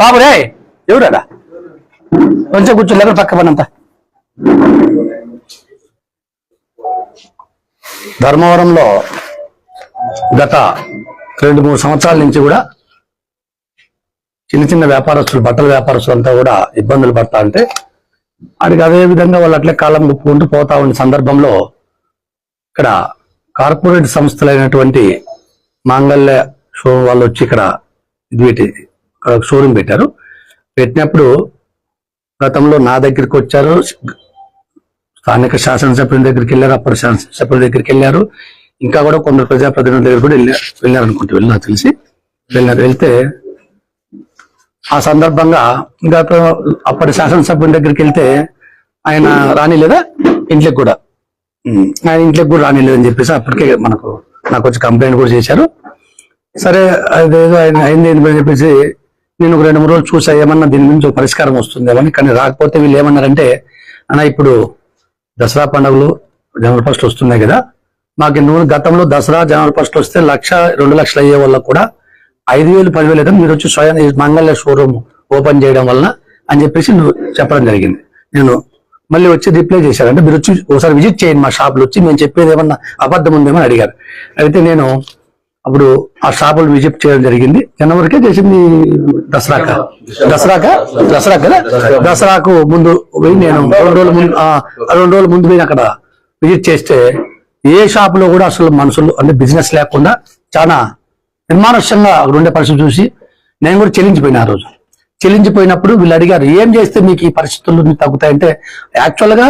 బాబు రే ఎవరాడా కొంచెం కూర్చోలేక పక్క పనంతా. ధర్మవరంలో గత 2-3 సంవత్సరాల నుంచి కూడా చిన్న చిన్న వ్యాపారస్తులు, బట్టల వ్యాపారస్తులు అంతా కూడా ఇబ్బందులు పడతా అంటే వాడికి అదే విధంగా వాళ్ళు అట్లే కాలం గుప్పుకుంటూ పోతా ఉన్న సందర్భంలో ఇక్కడ కార్పొరేట్ సంస్థలైనటువంటి మాంగళ్య షో వాళ్ళు వచ్చి ఇక్కడ షోరూమ్ పెట్టారు. పెట్టినప్పుడు గతంలో నా దగ్గరికి వచ్చారు, స్థానిక శాసనసభ్యుల దగ్గరికి వెళ్ళారు, అప్పటి శాసనసభ్యుల దగ్గరికి వెళ్ళారు, ఇంకా కూడా కొందరు ప్రజాప్రతినిధుల దగ్గర కూడా వెళ్ళారు అనుకుంటే వెళ్ళినా తెలిసి వెళ్తే ఆ సందర్భంగా గత అప్పటి శాసనసభ్యుల దగ్గరికి వెళ్తే ఆయన రానిలేదా ఇంట్లోకి కూడా, ఆయన ఇంట్లోకి కూడా రానిలేదని చెప్పేసి అప్పటికే నాకు వచ్చి కంప్లైంట్ కూడా చేశారు. సరే అదేదో ఆయన అయింది అని చెప్పేసి నేను ఒక 2-3 రోజులు చూసా ఏమన్నా దీని నుంచి పరిష్కారం వస్తుందేమని. కానీ రాకపోతే వీళ్ళు ఏమన్నారంటే, అన్న ఇప్పుడు దసరా పండుగలు జనవరి 1 వస్తున్నాయి కదా, మాకు గతంలో దసరా జనవరి 1 వస్తే 1,00,000-2 లక్షలు అయ్యే వాళ్ళకు కూడా 5,000-10,000 అయితే మీరు వచ్చి స్వయం మంగళ్య షోరూమ్ ఓపెన్ చేయడం వలన అని చెప్పేసి నువ్వు చెప్పడం జరిగింది. నేను మళ్ళీ వచ్చి రిప్లై చేశాను, అంటే మీరు వచ్చి ఒకసారి విజిట్ చేయండి మా షాపులో వచ్చి, మేము చెప్పేది ఏమన్నా అబద్ధం ఉందేమో అడిగారు. అయితే నేను అప్పుడు ఆ షాపులు విజిట్ చేయడం జరిగింది. జనవరికే చేసింది, దసరాకు ముందు పోయి నేను 2 రోజుల ముందు పోయి అక్కడ విజిట్ చేస్తే ఏ షాపులో కూడా అసలు మనుషులు అంటే బిజినెస్ లేకుండా చాలా నిర్మానుష్యంగా అక్కడ ఉండే పరిస్థితి చూసి నేను కూడా చెల్లించిపోయినా. ఆ రోజు చెల్లించిపోయినప్పుడు వీళ్ళు అడిగారు, ఏం చేస్తే మీకు ఈ పరిస్థితులు తగ్గుతాయంటే, యాక్చువల్గా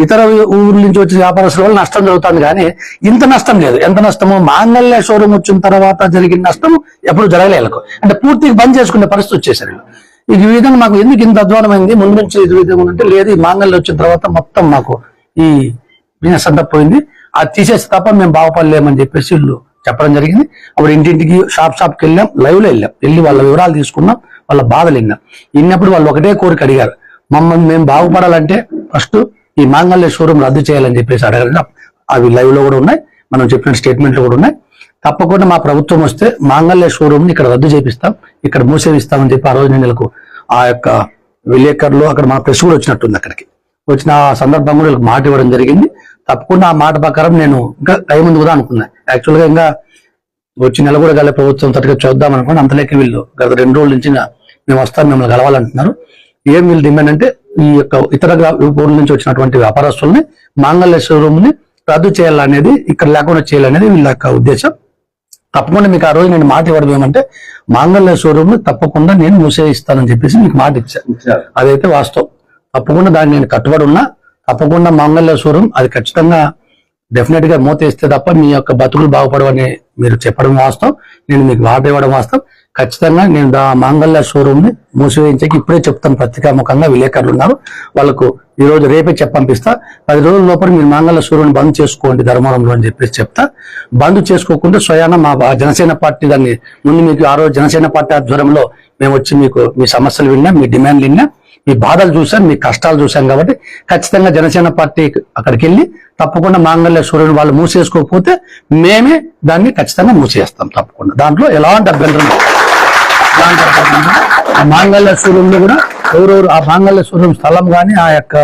ఇతర ఊర్ల నుంచి వచ్చే వ్యాపారస్తుల వల్ల నష్టం జరుగుతుంది, కానీ ఇంత నష్టం లేదు. ఎంత నష్టమో మాంగళ్య షోరూమ్ వచ్చిన తర్వాత జరిగిన నష్టం ఎప్పుడు జరగలేదు. అంటే పూర్తిగా బంద్ చేసుకునే పరిస్థితి వచ్చేసరి ఈ విధంగా మాకు ఎందుకు ఇంత అధ్వానమైంది, ముందు నుంచి ఇది విధంగా ఉంటే లేదు, ఈ మాంగళ్య వచ్చిన తర్వాత మొత్తం మాకు ఈ బిజినెస్ అంతా పోయింది, అది తీసేసి తప్ప మేము బాగుపడలేమని చెప్పేసి వీళ్ళు చెప్పడం జరిగింది. అప్పుడు ఇంటింటికి షాప్కి వెళ్ళాం, లైవ్లో వెళ్ళి వాళ్ళ వివరాలు తీసుకున్నాం, వాళ్ళ బాధలు విన్నప్పుడు వాళ్ళు ఒకటే కోరిక అడిగారు, మమ్మల్ని మేము బాగుపడాలంటే ఫస్ట్ ఈ మాంగళ్య షోరూమ్ రద్దు చేయాలని చెప్పేసి అడగడం. అవి లైవ్ లో కూడా ఉన్నాయి, మనం చెప్పిన స్టేట్మెంట్లు కూడా ఉన్నాయి. తప్పకుండా మా ప్రభుత్వం వస్తే మాంగళ్య షోరూమ్ ని ఇక్కడ రద్దు చేపిస్తాం, ఇక్కడ మూసేపిస్తామని చెప్పి ఆ రోజు నెలకు ఆ యొక్క విలేకరులు అక్కడ మా ప్రెస్ కూడా వచ్చినట్టుంది. అక్కడికి వచ్చిన ఆ సందర్భంగా వీళ్ళకి మాట ఇవ్వడం జరిగింది. తప్పకుండా ఆ మాట ప్రకారం నేను ఇంకా టైం ఉంది కూడా అనుకున్నా. యాక్చువల్గా ఇంకా వచ్చి నెల కూడా గల ప్రభుత్వం తట్టుగా చూద్దాం అనుకుని అంతలేక వీళ్ళు గత 2 రోజుల నుంచి మేము వస్తాం, మిమ్మల్ని కలవాలంటున్నారు. ఏం వీళ్ళు డిమాండ్ అంటే, ఈ యొక్క ఇతర ఊర్ల నుంచి వచ్చినటువంటి వ్యాపారస్తుల్ని మాంగళ్య షోరూమ్ ని రద్దు చేయాలనేది, ఇక్కడ లేకుండా చేయాలనేది వీళ్ళ యొక్క ఉద్దేశం. తప్పకుండా మీకు ఆ రోజు నేను మాట ఇవ్వడం ఏమంటే, మాంగళ్య షోరూమ్ ని తప్పకుండా నేను మూసేయిస్తానని చెప్పేసి మీకు మాట ఇచ్చాను. అదైతే వాస్తవం. తప్పకుండా దాన్ని నేను కట్టుబడి ఉన్నా. తప్పకుండా మాంగళ్య షోరూమ్ అది ఖచ్చితంగా డెఫినెట్ గా మూతేస్తే తప్ప మీ యొక్క బతుకులు బాగుపడవని మీరు చెప్పడం వాస్తవం, నేను మీకు మాట ఇవ్వడం వాస్తవం. ఖచ్చితంగా నేను మాంగళ్య షోరూమ్ ని మూసివేయించకి ఇప్పుడే చెప్తాను. పత్రికాముఖంగా విలేకరులు ఉన్నారు, వాళ్ళకు ఈ రోజు రేపే పంపిస్తా. 10 రోజుల లోపల మీరు మాంగళ్య షోరూమ్ బంద్ చేసుకోండి ధర్మవరంలో అని చెప్పేసి చెప్తా. బంద్ చేసుకోకుండా స్వయాన మా జనసేన పార్టీ దాన్ని ముందు మీకు ఆ రోజు జనసేన పార్టీ ఆధ్వర్యంలో మేము వచ్చి మీకు మీ సమస్యలు విన్నాం, మీ డిమాండ్లు విన్నాం, మీ బాధలు చూసాం, మీ కష్టాలు చూసాం. కాబట్టి ఖచ్చితంగా జనసేన పార్టీ అక్కడికి వెళ్ళి తప్పకుండా మాంగళ్య షోరూమ్ వాళ్ళు మూసేసుకోకపోతే మేమే దాన్ని ఖచ్చితంగా మూసేస్తాం తప్పకుండా. దాంట్లో ఎలాంటి అభ్యంతరం ఆ మాంగళ్య షోరూమ్ లో కూడా ఎవరెవరు ఆ మాంగళ్య షోరూమ్ స్థలం కానీ ఆ యొక్క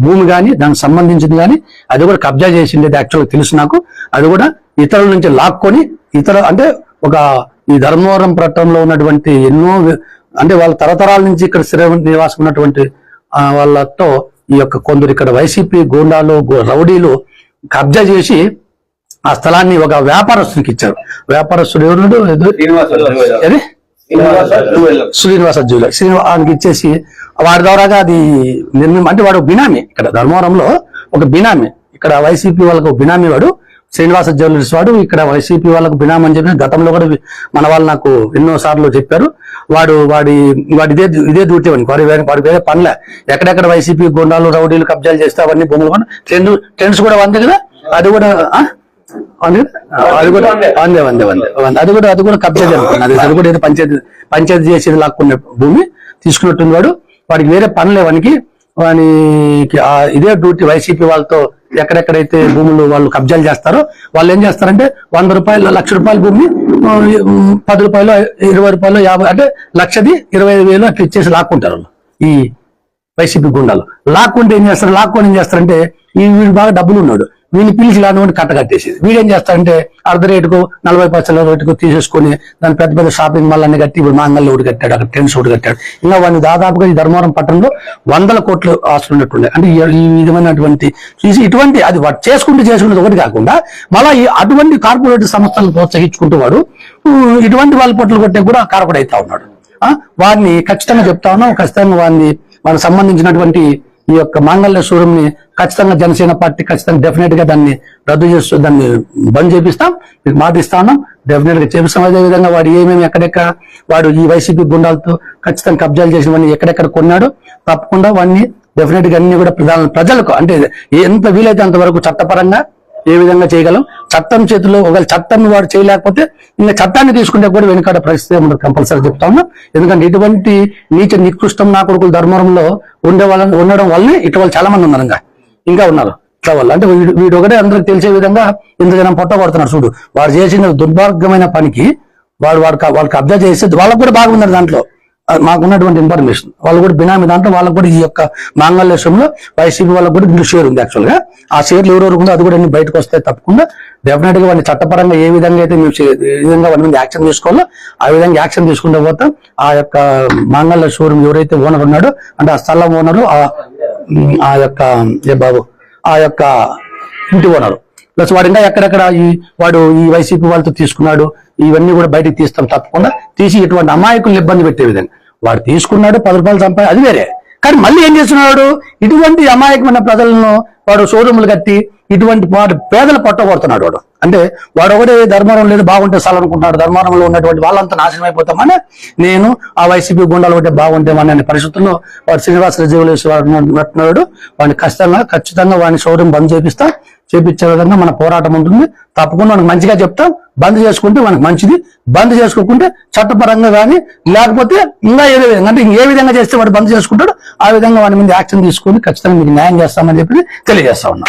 భూమి కానీ దానికి సంబంధించింది కానీ అది కూడా కబ్జా చేసిండేది యాక్చువల్గా తెలుసు నాకు. అది కూడా ఇతరుల నుంచి లాక్కొని అంటే ఈ ధర్మవరం పట్టణంలో ఉన్నటువంటి ఎన్నో అంటే వాళ్ళ తరతరాల నుంచి ఇక్కడ స్థిర నివాసం ఉన్నటువంటి వాళ్ళతో ఈ యొక్క కొందరు ఇక్కడ వైసీపీ గోండాలు రౌడీలు కబ్జా చేసి ఆ స్థలాన్ని ఒక వ్యాపారస్తునికి ఇచ్చారు. వ్యాపారస్తుడు ఎవరు, శ్రీనివాస జ్యువెలర్స్ ఆయనకి ఇచ్చేసి వాడి ద్వారాగా అది అంటే వాడు బినామీ, ఇక్కడ ధర్మవరంలో ఒక బినామీ, ఇక్కడ వైసీపీ వాళ్ళకు బినామీ వాడు శ్రీనివాస జ్యువెలర్స్ వాడు. ఇక్కడ వైసీపీ వాళ్ళకు బినామీ అని చెప్పి గతంలో కూడా మన వాళ్ళు నాకు ఎన్నో సార్లు చెప్పారు. వాడి ఇదే డ్యూటీ అని వాడి వేరే పనులే. ఎక్కడెక్కడ వైసీపీ గుండాలు రౌడీలు కబ్జాలు చేస్తే అవన్నీ భూములు కూడా ట్రెండ్స్ కూడా వందే కదా, అది కూడా అది కూడా కబ్జా జరుగుతుంది. అది కూడా ఏదో పంచాయతీ చేసేది లాక్కునే భూమి తీసుకున్నట్టుంది. వాడికి వేరే పనులే, వానికి వానికి ఇదే డ్యూటీ వైసీపీ వాళ్ళతో ఎక్కడెక్కడైతే భూములు వాళ్ళు కబ్జాలు చేస్తారో వాళ్ళు ఏం చేస్తారంటే 100 రూపాయలు, 1,00,000 రూపాయల భూమిని 10 రూపాయలు, 20 రూపాయలు, 50 అంటే 1,25,000 అట్లా ఇచ్చేసి లాక్కుంటారు ఈ వైసీపీ గుండాలు. లాక్కుంటే ఏం చేస్తారు, లాక్కొని ఏం చేస్తారంటే వీడు బాగా డబ్బులు ఉన్నాడు, వీడిని పిలిచి లాంటి కట్ట కట్టేసేది. వీడేం చేస్తారంటే అర్ధ రేటుకు 40 రేటుకు తీసేసుకొని దాని పెద్ద పెద్ద షాపింగ్ మాల్ అన్ని కట్టి, ఇప్పుడు మాంగళ్య ఒకటి కట్టాడు, అక్కడ టెన్స్ ఒకటి కట్టాడు. ఇంకా వాడిని దాదాపుగా ఈ ధర్మవరం పట్టణంలో 100 కోట్లు ఆస్తులు ఉన్నట్టుండే. అంటే ఈ విధమైనటువంటి ఇటువంటి అది వాడు చేసుకునేది ఒకటి కాకుండా మళ్ళీ అటువంటి కార్పొరేట్ సంస్థలను ప్రోత్సహించుకుంటూ వాడు ఇటువంటి వాళ్ళ పొట్టలు కొట్టే కూడా కారకుడు అవుతా ఉన్నాడు. వాడిని ఖచ్చితంగా చెప్తా ఉన్నాం, ఖచ్చితంగా వాళ్ళకి సంబంధించినటువంటి ఈ యొక్క మాంగళ్య షోరూమ్ ని ఖచ్చితంగా జనసేన పార్టీ ఖచ్చితంగా డెఫినెట్ గా దాన్ని రద్దు చేస్తూ దాన్ని బంద్ చేపిస్తాం, మీకు మాట ఇస్తా ఉన్నాం, డెఫినెట్ గా చేపిస్తాం. అదే విధంగా వాడు ఏమేమి ఎక్కడెక్కడ వాడు ఈ వైసీపీ గుండాలతో ఖచ్చితంగా కబ్జాలు చేసినవన్నీ ఎక్కడెక్కడ కొన్నాడు తప్పకుండా వాడిని డెఫినెట్ గా అన్ని కూడా ప్రజలకు అంటే ఎంత వీలైతే అంతవరకు చట్టపరంగా ఏ విధంగా చేయగలం. చట్టం చేతిలో ఒకవేళ చట్టాన్ని వాడు చేయలేకపోతే ఇంకా చట్టాన్ని తీసుకుంటే కూడా వెనుకాడ పరిస్థితి ఉండదు, కంపల్సరీ చెప్తా ఉన్నాం. ఎందుకంటే ఇటువంటి నీచ నికృష్టం నా కొడుకులు ధర్మవరంలో ఉండడం వల్లనే ఇటువంటి చాలా మంది ఉన్నారు, ఇంకా ఉన్నారు ఇట్లా వల్ల. అంటే వీడు ఒకటే అందరికి తెలిసే విధంగా ఇంత జనం పొట్టబడుతున్నారు. చూడు వాడు చేసిన దుర్మార్గమైన పనికి వాళ్ళు కబ్జా చేస్తే వాళ్ళకు కూడా బాగున్నారు. దాంట్లో మాకున్నటువంటి ఇన్ఫర్మేషన్ వాళ్ళు కూడా బినామీ దాంట్లో వాళ్ళకు కూడా ఈ యొక్క మాంగళ్యంలో వైసీపీ వాళ్ళకు కూడా ఇందులో షేర్ ఉంది. యాక్చువల్ గా ఆ షేర్లు ఎవరెవరు ఉందో అది కూడా అన్ని బయటకు వస్తాయి తప్పకుండా. డెఫినెట్ గా వాడిని చట్టపరంగా ఏ విధంగా అయితే మేము విధంగా వాడి మీద యాక్షన్ తీసుకోవాలో ఆ విధంగా యాక్షన్ తీసుకుంటూ పోతాం. ఆ యొక్క మాంగళ్య షోరూమ్ ఎవరైతే ఓనర్ ఉన్నాడో అంటే ఆ స్థలం ఓనరు ఆ యొక్క ఆ యొక్క ఇంటి ఓనరు ప్లస్ వాడు ఇంకా ఎక్కడెక్కడ వాడు ఈ వైసీపీ వాళ్ళతో తీసుకున్నాడు ఇవన్నీ కూడా బయటకు తీస్తాం తప్పకుండా. తీసి ఇటువంటి అమాయకులను ఇబ్బంది పెట్టే విధంగా వాడు తీసుకున్నాడు 10 రూపాయలు సంపాది అది వేరే, కానీ మళ్ళీ ఏం చేస్తున్నాడు ఇటువంటి అమాయకమైన ప్రజలను వాడు షోరూములు కట్టి ఇటువంటి వాడు పేదలు పట్టగొడుతున్నాడు. వాడు అంటే వాడు ఒకటే ధర్మవరం లేదు బాగుంటే సార్ అనుకుంటున్నాడు, ధర్మవరంలో ఉన్నటువంటి వాళ్ళంతా నాశనం అయిపోతామని నేను ఆ వైసీపీ గుండాలు ఒకటే బాగుంటేమని అనే పరిస్థితుల్లో వాడు శ్రీనివాస రెడ్డి వాడిని ఖచ్చితంగా వాడిని షోరూమ్ బంద్ చేపించే విధంగా మన పోరాటం ఉంటుంది. తప్పకుండా మనకు మంచిగా చెప్తాం, బంద్ చేసుకుంటే మనకు మంచిది, బంద్ చేసుకోకుంటే చట్టపరంగా కానీ లేకపోతే ఇంకా ఏ విధంగా అంటే ఏ విధంగా చేస్తే వాడు బంద్ చేసుకుంటాడు ఆ విధంగా వాడి మీద యాక్షన్ తీసుకొని ఖచ్చితంగా మీకు న్యాయం చేస్తామని చెప్పి తెలియజేస్తా ఉన్నా.